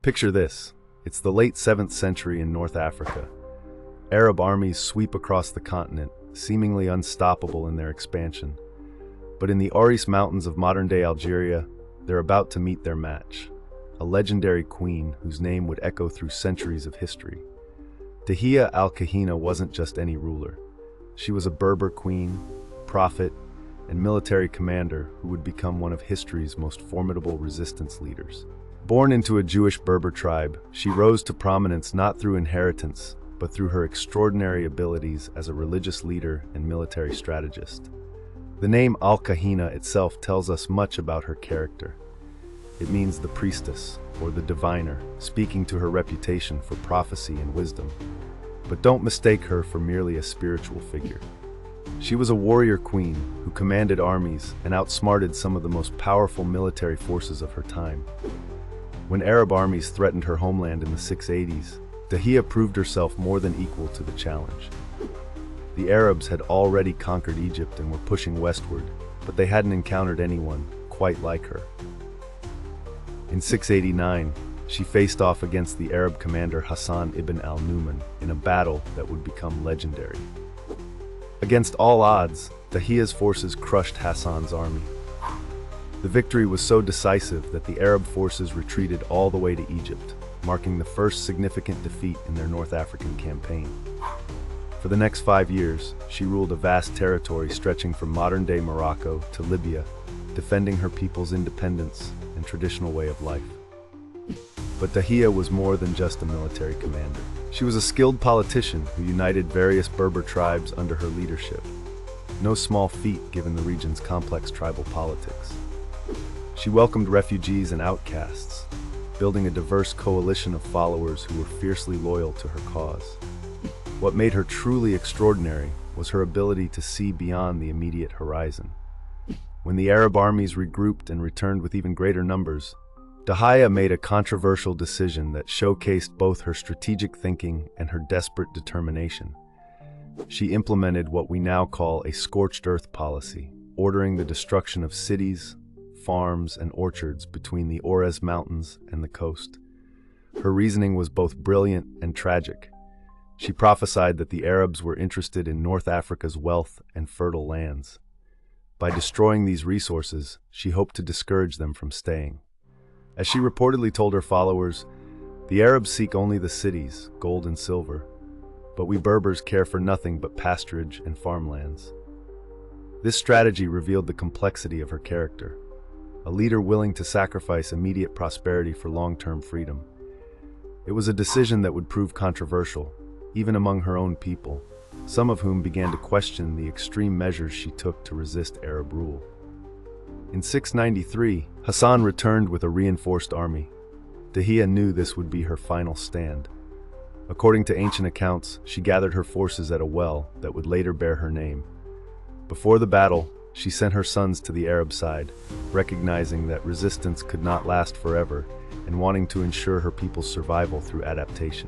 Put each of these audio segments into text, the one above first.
Picture this. It's the late 7th century in North Africa. Arab armies sweep across the continent, seemingly unstoppable in their expansion. But in the Auris Mountains of modern-day Algeria, they're about to meet their match, a legendary queen whose name would echo through centuries of history. Tahia al-Kahina wasn't just any ruler. She was a Berber queen, prophet, and military commander who would become one of history's most formidable resistance leaders. Born into a Jewish Berber tribe, she rose to prominence not through inheritance, but through her extraordinary abilities as a religious leader and military strategist. The name al-Kahina itself tells us much about her character. It means the priestess, or the diviner, speaking to her reputation for prophecy and wisdom. But don't mistake her for merely a spiritual figure. She was a warrior queen who commanded armies and outsmarted some of the most powerful military forces of her time. When Arab armies threatened her homeland in the 680s, Tahia proved herself more than equal to the challenge. The Arabs had already conquered Egypt and were pushing westward, but they hadn't encountered anyone quite like her. In 689, she faced off against the Arab commander Hassan ibn al-Numan in a battle that would become legendary. Against all odds, Tahia's forces crushed Hassan's army. The victory was so decisive that the Arab forces retreated all the way to Egypt, marking the first significant defeat in their North African campaign. For the next 5 years, she ruled a vast territory stretching from modern-day Morocco to Libya, defending her people's independence and traditional way of life. But Tahia was more than just a military commander. She was a skilled politician who united various Berber tribes under her leadership. No small feat given the region's complex tribal politics. She welcomed refugees and outcasts, building a diverse coalition of followers who were fiercely loyal to her cause. What made her truly extraordinary was her ability to see beyond the immediate horizon. When the Arab armies regrouped and returned with even greater numbers, Tahia made a controversial decision that showcased both her strategic thinking and her desperate determination. She implemented what we now call a scorched earth policy, ordering the destruction of cities, farms, and orchards between the Ores Mountains and the coast. Her reasoning was both brilliant and tragic. She prophesied that the Arabs were interested in North Africa's wealth and fertile lands. By destroying these resources, she hoped to discourage them from staying. As she reportedly told her followers, "The Arabs seek only the cities, gold and silver, but we Berbers care for nothing but pasturage and farmlands." This strategy revealed the complexity of her character, a leader willing to sacrifice immediate prosperity for long-term freedom. It was a decision that would prove controversial, even among her own people, some of whom began to question the extreme measures she took to resist Arab rule. In 693, Hassan returned with a reinforced army. Tahia knew this would be her final stand. According to ancient accounts, she gathered her forces at a well that would later bear her name. Before the battle, she sent her sons to the Arab side, recognizing that resistance could not last forever and wanting to ensure her people's survival through adaptation.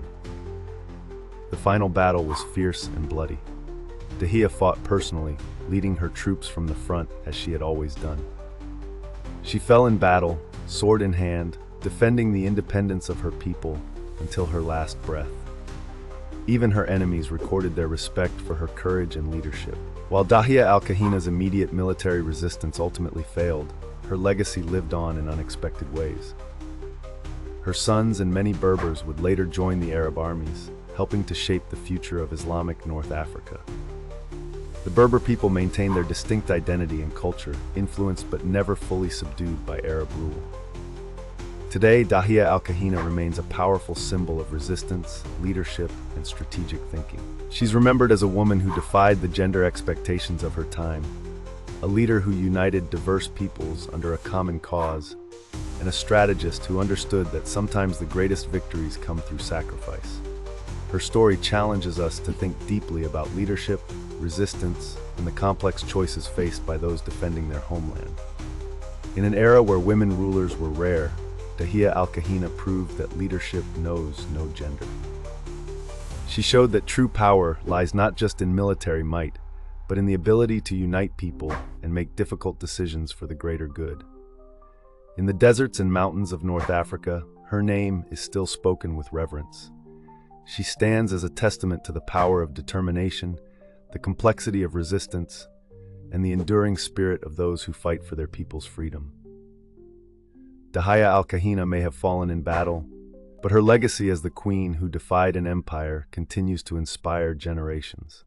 The final battle was fierce and bloody. Tahia fought personally, leading her troops from the front as she had always done. She fell in battle, sword in hand, defending the independence of her people until her last breath. Even her enemies recorded their respect for her courage and leadership. While Tahia al-Kahina's immediate military resistance ultimately failed, her legacy lived on in unexpected ways. Her sons and many Berbers would later join the Arab armies, helping to shape the future of Islamic North Africa. The Berber people maintained their distinct identity and culture, influenced but never fully subdued by Arab rule. Today, Tahia al-Kahina remains a powerful symbol of resistance, leadership, and strategic thinking. She's remembered as a woman who defied the gender expectations of her time, a leader who united diverse peoples under a common cause, and a strategist who understood that sometimes the greatest victories come through sacrifice. Her story challenges us to think deeply about leadership, resistance, and the complex choices faced by those defending their homeland. In an era where women rulers were rare, Tahia al-Kahina proved that leadership knows no gender. She showed that true power lies not just in military might, but in the ability to unite people and make difficult decisions for the greater good. In the deserts and mountains of North Africa, her name is still spoken with reverence. She stands as a testament to the power of determination, the complexity of resistance, and the enduring spirit of those who fight for their people's freedom. Tahia al-Kahina may have fallen in battle, but her legacy as the queen who defied an empire continues to inspire generations.